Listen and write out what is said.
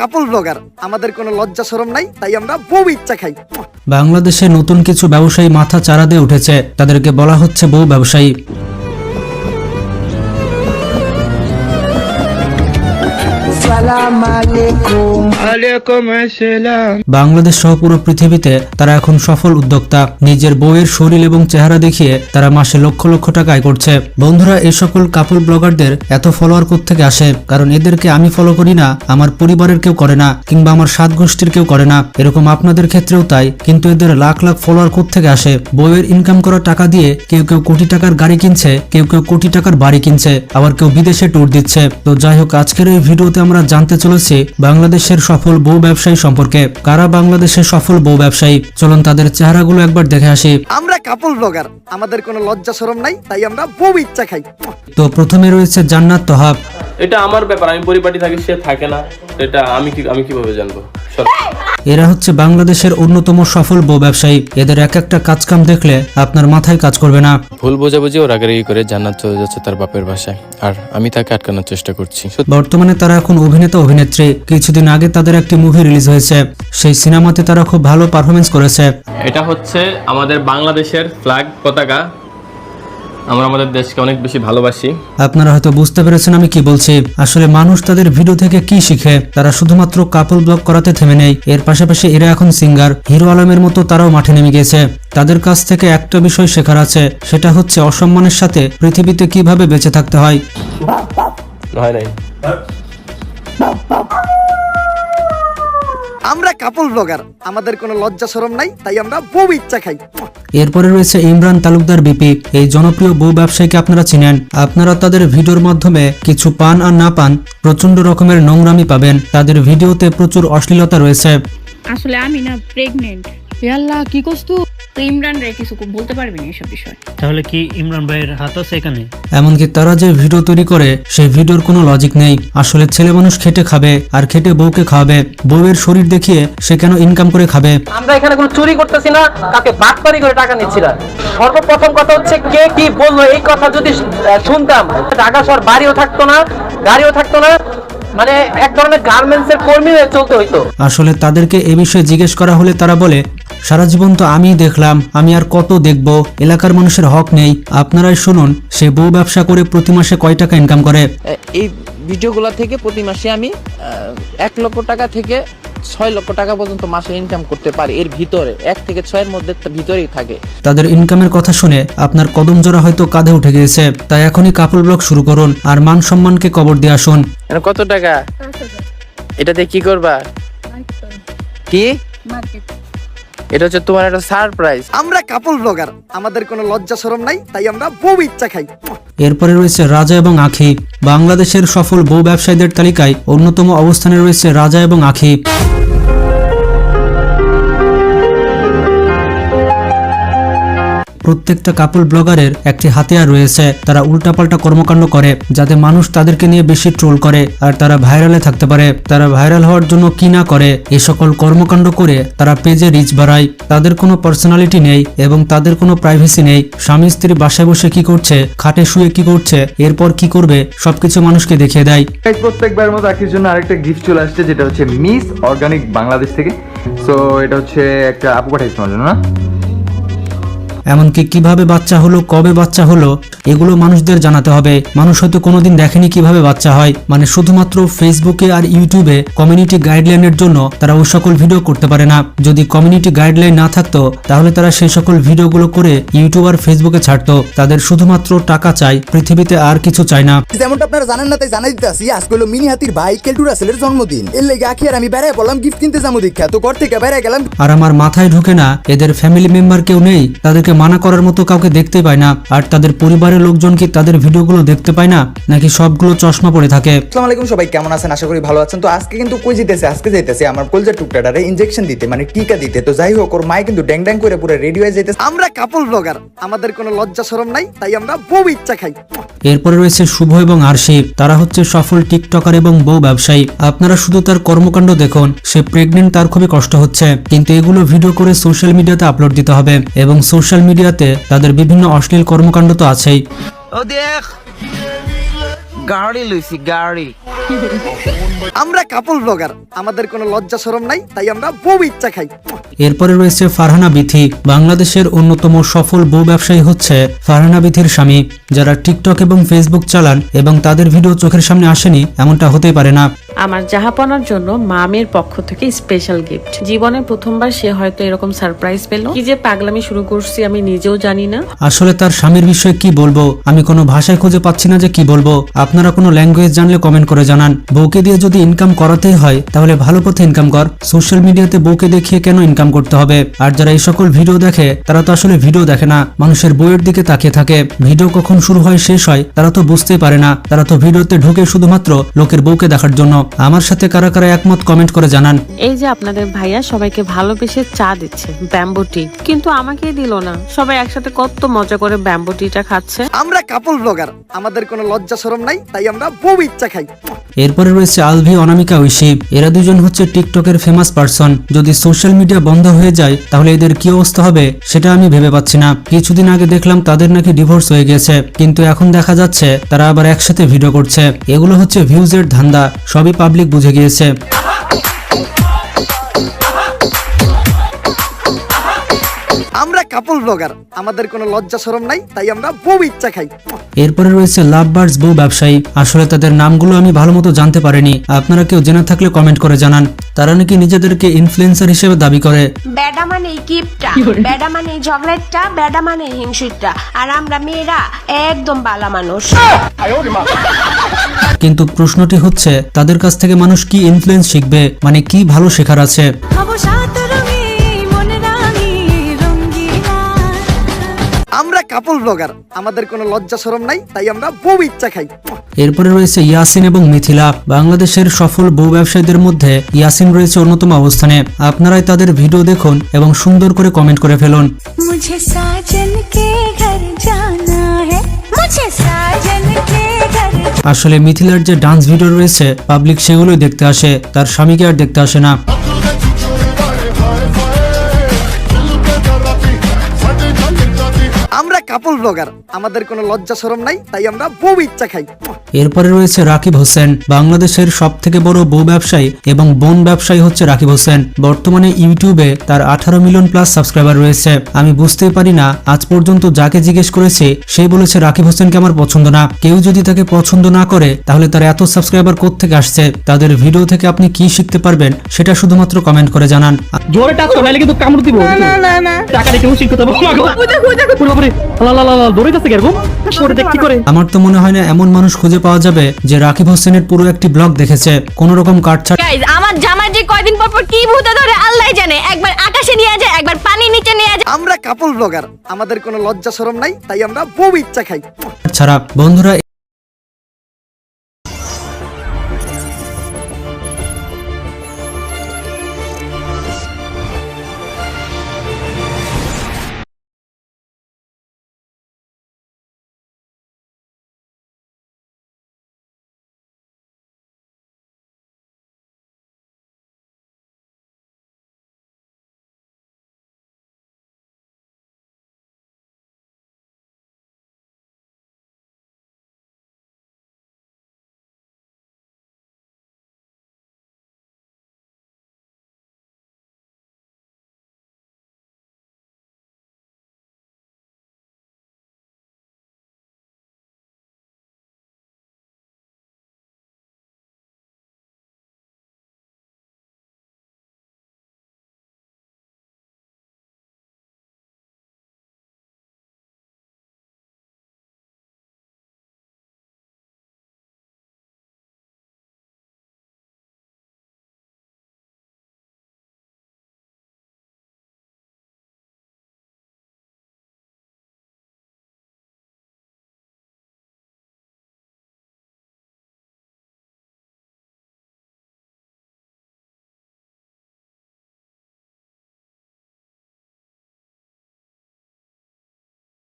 কাপল blogger, আমাদের কোনো লজ্জা শরম নাই, তাই আমরা বউ ইচ্ছা খাই। বাংলাদেশে নতুন কিছু ব্যবসায়ী মাথা চারা দিয়ে উঠেছে, তাদেরকে বলা হচ্ছে বউ ব্যবসায়ী। বাংলাদেশ সহ পুরো পৃথিবীতে তারা এখন সফল উদ্যোক্তা। নিজের বউয়ের শরীর এবং চেহারা দেখিয়ে তারা মাসে লক্ষ লক্ষ টাকা আয় করছে। বন্ধুরা, এই সকল কাপল ব্লগারদের এত ফলোয়ার কোত্থেকে আসে? কারণ এদেরকে আমি ফলো করি না, আমার পরিবারের কেউ করে না, কিংবা আমার সাত গোষ্ঠীর কেউ করে না। এরকম আপনাদের ক্ষেত্রেও তাই। কিন্তু এদের লাখ লাখ ফলোয়ার কোত্থেকে আসে? বউয়ের ইনকাম করা টাকা দিয়ে কেউ কেউ কোটি টাকার গাড়ি কিনছে, কেউ কেউ কোটি টাকার বাড়ি কিনছে, আবার কেউ বিদেশে ট্যুর দিচ্ছে। তো যাই হোক, আজকের এই ভিডিওতে আমরা জানতে চলেছি বাংলাদেশের সফল বউ ব্যবসায়ী সম্পর্কে। কারা বাংলাদেশের সফল বউ ব্যবসায়ী? চলুন তাদের চেহারাগুলো একবার দেখে আসি। আমরা কাপল ব্লগার, আমাদের কোনো লজ্জা শরম নাই, তাই আমরা বউ ইচ্ছা খাই। তো প্রথমে রয়েছে জান্নাত তোহাব। এটা আমার ব্যাপার, আমি পরিপাটি থাকি, সে থাকে না, এটা আমি কিভাবে জানবো? এরা হচ্ছে বাংলাদেশের অন্যতম সফল বউ ব্যবসায়ী। এদের এক একটা কাজকাম দেখলে আপনার মাথায় কাজ করবে না। ভুল বোঝাবুঝি ও রাগারাগি করে জান্নাত চলে যাচ্ছে তার বাপের বাসায়, আর আমি তাকে আটকানোর চেষ্টা করছি। বর্তমানে তারা এখন অভিনেতা অভিনেত্রী। কিছুদিন আগে তাদের একটি মুভি রিলিজ হয়েছে, সেই সিনেমাতে তারা খুব ভালো পারফরমেন্স করেছে। এটা হচ্ছে আমাদের বাংলাদেশের ফ্ল্যাগ পতাকা। আমরা আমাদের দেশকে অনেক বেশি ভালোবাসি। আপনারা হয়তো বুঝতে পেরেছেন আমি কি বলছি। আসলে মানুষ তাদের ভিডিও থেকে কি শিখে? তারা শুধুমাত্র কাপল ব্লগ করাতে থেমে নেই, এর পাশাপাশি এরা এখন সিঙ্গার। হিরো আলমের মতো তারাও মাঠে নেমে গেছে। তাদের কাছ থেকে একটা বিষয় শেখার আছে, সেটা হচ্ছে অসম্মানের সাথে পৃথিবীতে কিভাবে বেঁচে থাকতে হয়। নাই আমরা কাপল ব্লগার, আমাদের কোনো লজ্জা শরম নাই, তাই আমরা বউ ইচ্ছা খাই। এরপরে রয়েছে ইমরান তালুকদার বিপি। এই জনপ্রিয় বউ ব্যবসায়ীকে আপনারা চিনেন। আপনারা তাদের ভিডিওর মাধ্যমে কিছু পান আর না পান, প্রচন্ড রকমের নোংরামি পাবেন। তাদের ভিডিওতে প্রচুর অশ্লীলতা রয়েছে। আসলে আমি না প্রেগনেন্ট। আল্লাহ কি করছ তুই? তো ইমরান রে কিছু বলতে পারবি না এসব বিষয়। তাহলে কি ইমরান ভাইয়ের হাত আছে এখানে? এমনকি তারা যে ভিডিও তৈরি করে সেই ভিডিওর কোনো লজিক নেই। আসলে ছেলে মানুষ খেটে খাবে, আর খেটে বউকে খাওয়াবে। বউয়ের শরীর দেখিয়ে সে কেন ইনকাম করে খাবে? আমরা এখানে কোনো চুরি করতেছি না, তাকে বাটপারি করে টাকা নিচ্ছি না। সর্বপ্রথম কথা হচ্ছে কে কি বললো, এই কথা যদি শুনতাম, ঢাকা শহর বাড়িও থাকতো না, গাড়িও থাকতো না, মানে এক ধরনের গার্মেন্টস এর কর্মী হয়ে চলতে হইতো। আসলে তাদেরকে এ বিষয়ে জিজ্ঞেস করা হলে তারা বলে, সারা জীবন তো আমি দেখলাম, আমি আর কত দেখব, এলাকার মানুষের হক নেই। আপনারাই শুনুন সে বউ ব্যবসা করে প্রতি মাসে কয় টাকা ইনকাম করে। এই ভিডিওগুলো থেকে প্রতি মাসে আমি 1 লক্ষ টাকা থেকে 6 লক্ষ টাকা পর্যন্ত মাসে ইনকাম করতে পারি। এর ভিতরে 1 থেকে 6 এর মধ্যে ভিতরেই থাকে। তাদের ইনকামের কথা শুনে আপনার কদম জোড়া হয়তো কাঁধে উঠে গিয়েছে। তাই এখনই কাপল ব্লগ শুরু করুন আর মান সম্মানকে কবর দিয়ে আসুন। কত টাকা? এটাতে কি করবা? কি? এটা হচ্ছে তোমার একটা সারপ্রাইজ। আমরা কাপল ব্লগার, আমাদের কোনো লজ্জা শরম নাই, তাই আমরা বউ ইচ্ছা খাই। এরপরে রয়েছে রাজা এবং আখি। বাংলাদেশের সফল বউ ব্যবসায়ীদের তালিকায় অন্যতম অবস্থানে রয়েছে রাজা এবং আখি। প্রত্যেকটা কাপল ব্লগারের একটি হাতিয়ার রয়েছে। তারা উল্টাপাল্টা কর্মকাণ্ড করে যাতে মানুষ তাদেরকে নিয়ে বেশি ট্রোল করে আর তারা ভাইরালে থাকতে পারে। তারা ভাইরাল হওয়ার জন্য কি না করে, এ সকল কর্মকাণ্ড করে তারা পেজে রিচ বাড়ায়। তাদের কোনো পার্সোনালিটি নেই এবং তাদের কোনো প্রাইভেসি নেই। স্বামী স্ত্রী বাসায় বসে কি করছে, খাটে শুয়ে কি করছে, এরপর কি করবে, সবকিছু মানুষকে দেখিয়ে দেয়। প্রত্যেকবার মতো আখির জন্য আরেকটা গিফট চলে আসছে, যেটা হচ্ছে মিস অর্গানিক বাংলাদেশ থেকে। সো এটা হচ্ছে একটা আপু পাঠাইছে তোমার জন্য না? এমনকি কিভাবে বাচ্চা হলো, কবে বাচ্চা হলো, এগুলো মানুষদের জানাতে হবে। মানুষ হয়তো কোনোদিন দেখেনি কিভাবে বাচ্চা হয়। মানে শুধুমাত্র ফেসবুকে আর ইউটিউবে কমিউনিটি গাইডলাইনের জন্য তারা ওই সকল ভিডিও করতে পারে না। যদি কমিউনিটি গাইডলাইন না থাকতো তাহলে তারা সেই সকল ভিডিওগুলো করে ইউটিউব আর ফেসবুকে ছাড়তো। তাদের শুধুমাত্র টাকা চাই, পৃথিবীতে আর কিছু চায় না। যেমনটা আপনারা জানেন না তাই জানাই দিতেছি, আজকে হলো মিনি হাতির ভাই কেলটু রাসেলের জন্মদিন। এর লেগে আখি আর আমি বেড়ায় বললাম গিফট কিনতে যাবো দীক্ষা। তো ঘর থেকে বেড়ায় গেলাম, আর আমার মাথায় ঢুকে না এদের ফ্যামিলি মেম্বার কেউ নেই, তাদেরকে মানা করার মতো কাউকে দেখতে পায় না। আর তাদের পরিবারের লোকজন কি তাদের ভিডিওগুলো দেখতে পায় না, নাকি সবগুলো চশমা পড়ে থাকে? আসসালামু আলাইকুম, সবাই কেমন আছেন? আশা করি ভালো আছেন। তো আজকে কিন্তু কই যেতেছে, আজকে যাইতেছে আমার কলজার টুকটাটারে ইনজেকশন দিতে, মানে টিকা দিতে। তো যাই হোক, ওর মাই কিন্তু ড্যাং ড্যাং করে পুরো রেডি হয়ে যাইতেছে। আমরা কাপল ব্লগার, আমাদের কোনো লজ্জা শরম নাই, তাই আমরা বউ ইচ্ছা খাই। এরপরে রয়েছে শুভ এবং আরশি। তারা হচ্ছে সফল টিকটকার এবং বউ ব্যবসায়ী। আপনারা শুধু তার কর্মকাণ্ড দেখুন। সে প্রেগনেন্ট, তার খুবই কষ্ট হচ্ছে, কিন্তু এগুলো ভিডিও করে সোশ্যাল মিডিয়াতে আপলোড দিতে হবে। এবং সোশ্যাল মিডিয়াতে তাদের বিভিন্ন অশ্লীল কর্মকাণ্ড তো আছেই। গাড়ি লইছি গাড়ি। আমরা কাপল ব্লগার, আমাদের কোনো লজ্জা শরম নাই, তাই আমরা বউ ইচ্ছা খাই। এরপরে রয়েছে ফারহানা বিথি। বাংলাদেশের অন্যতম সফল বউ ব্যবসায়ী হচ্ছে ফারহানা বিথির স্বামী। যারা টিকটক এবং ফেসবুক চালান এবং তাদের ভিডিও চোখের সামনে আসেনি এমনটা হতেই পারে না। আমার জাহাপনার জন্য মামের পক্ষ থেকে স্পেশাল গিফট। জীবনে প্রথমবার সে হয়তো এরকম সারপ্রাইজ পেল। কি যে পাগলামি শুরু করছি আমি নিজেও জানি না। আসলে তার স্বামীর বিষয়ে কি বলবো, আমি কোনো ভাষায় খুঁজে পাচ্ছি না যে কি বলবো। আপনারা কোনো ল্যাঙ্গুয়েজ জানলে কমেন্ট করে জানান। বউকে দিয়ে যদি ইনকাম করাতেই হয় তাহলে ভালো পথে ইনকাম কর। সোশ্যাল মিডিয়াতে বউকে দেখিয়ে কেন ইনকাম করতে হবে? আর যারা এই সকল ভিডিও দেখে তারা তো আসলে ভিডিও দেখে না, মানুষের বউয়ের দিকে তাকিয়ে থাকে। ভিডিও কখন শুরু হয় শেষ হয় তারা তো বুঝতেই পারে না। তারা তো ভিডিওতে ঢুকে শুধুমাত্র লোকের বউকে দেখার জন্য। আমার সাথে কারা কারা একমত কমেন্ট করে জানান। এই যে আপনাদের ভাইয়া সবাইকে ভালোবেসে চা দিচ্ছে, ব্যাম্বু টি, কিন্তু আমাকে দিল না। সবাই একসাথে কত মজা করে ব্যাম্বু টিটা খাচ্ছে। আমরা কাপল ব্লগার, আমাদের কোনো লজ্জা শরম নাই, তাই আমরা বউ ইচ্ছা খাই। এরপরে রয়েছে আলভি, অনামিকা, ঐশী। এরা দুজন হচ্ছে টিকটকের ফেমাস পারসন। যদি সোশ্যাল মিডিয়া বন্ধ হয়ে যায় তাহলে এদের কি অবস্থা হবে সেটা আমি ভেবে পাচ্ছি না। কিছুদিন আগে দেখলাম তাদের নাকি ডিভোর্স হয়ে গেছে, কিন্তু এখন দেখা যাচ্ছে তারা আবার একসাথে ভিডিও করছে। এগুলো হচ্ছে ভিউজের ধান্দা, সবই পাবলিক বুঝে গিয়েছে। আমরা কাপল ব্লগার, আমাদের কোনো লজ্জা শরম নাই, তাই আমরা বউ ইচ্ছা খাই। এরপরে রয়েছে লাভ বার্ডস বউ ব্যবসায়ী। আসলে তাদের নামগুলো আমি ভালো মতো জানতে পারিনি, আপনারা কেউ জেনে থাকলে কমেন্ট করে জানান। তারা নাকি নিজেদেরকে ইনফ্লুয়েন্সার হিসেবে দাবি করে। বেডা মানে কিপটা, বেডা মানে ঝগড়াটা, বেডা মানে হিংসুটা, আর আমরা মেয়েরা একদম বালা মানুষ। কিন্তু প্রশ্নটি হচ্ছে তাদের কাছ থেকে মানুষ কি ইনফ্লুয়েন্স শিখবে, মানে কি ভালো শেখার আছে? আমরা কাপল ব্লগার, আমাদের কোনো লজ্জা শরম নাই, তাই আমরা বউ ইচ্ছা খাই। এরপরে রয়েছে ইয়াসিন এবং মিথিলা। বাংলাদেশের সফল বউ ব্যবসায়ীদের মধ্যে ইয়াসিন রয়েছে অন্যতম অবস্থানে। আপনারাই তাদের ভিডিও দেখুন এবং সুন্দর করে কমেন্ট করে ফেলুন। আসলে মিথিলার যে ডান্স ভিডিও রয়েছে পাবলিক সেগুলোই দেখতে আসে, তার স্বামীকে আর দেখতে আসে না। আমরা কাপল ব্লগার, আমাদের কোনো লজ্জা শরম নাই, তাই আমরা বউ ইচ্ছা খাই। এরপরে রয়েছে রাকিব হোসেন। বাংলাদেশের সব থেকে বড় বউ ব্যবসায়ী এবং বোন ব্যবসায়ী হচ্ছে রাকিব হোসেন। বর্তমানে ইউটিউবে তার 18 মিলিয়ন প্লাস সাবস্ক্রাইবার রয়েছে। আমি বুঝতেই পারি না, আজ পর্যন্ত যাকে জিজ্ঞেস করেছে সে বলেছে রাকিব হোসেনকে আমার পছন্দ না। কেউ যদি তাকে পছন্দ না করে তাহলে তার এত সাবস্ক্রাইবার কোত্থেকে আসছে? তাদের ভিডিও থেকে আপনি কি শিখতে পারবেন সেটা শুধুমাত্র কমেন্ট করে জানান। জোরে টাচ করলে কিন্তু কামড় দিব। না টাকা রেখে শিখতে হবে। আমার তো মনে হয় না এমন মানুষ খুঁজে পাওয়া যাবে যে রাকিব হোসেনের পুরো একটি ব্লগ দেখেছে, কোন রকম কাটছাট। আমার জামার যে কয়দিন পর পর কি ভূতে ধরে আল্লাহ জানে, একবার আকাশে নিয়ে যায়, একবার পানি নিচে নিয়ে যায়। আমরা কাপল ব্লগার, আমাদের কোনো লজ্জা শরম নাই, তাই আমরা বউ ইচ্ছা খাই। ছাড়া বন্ধুরা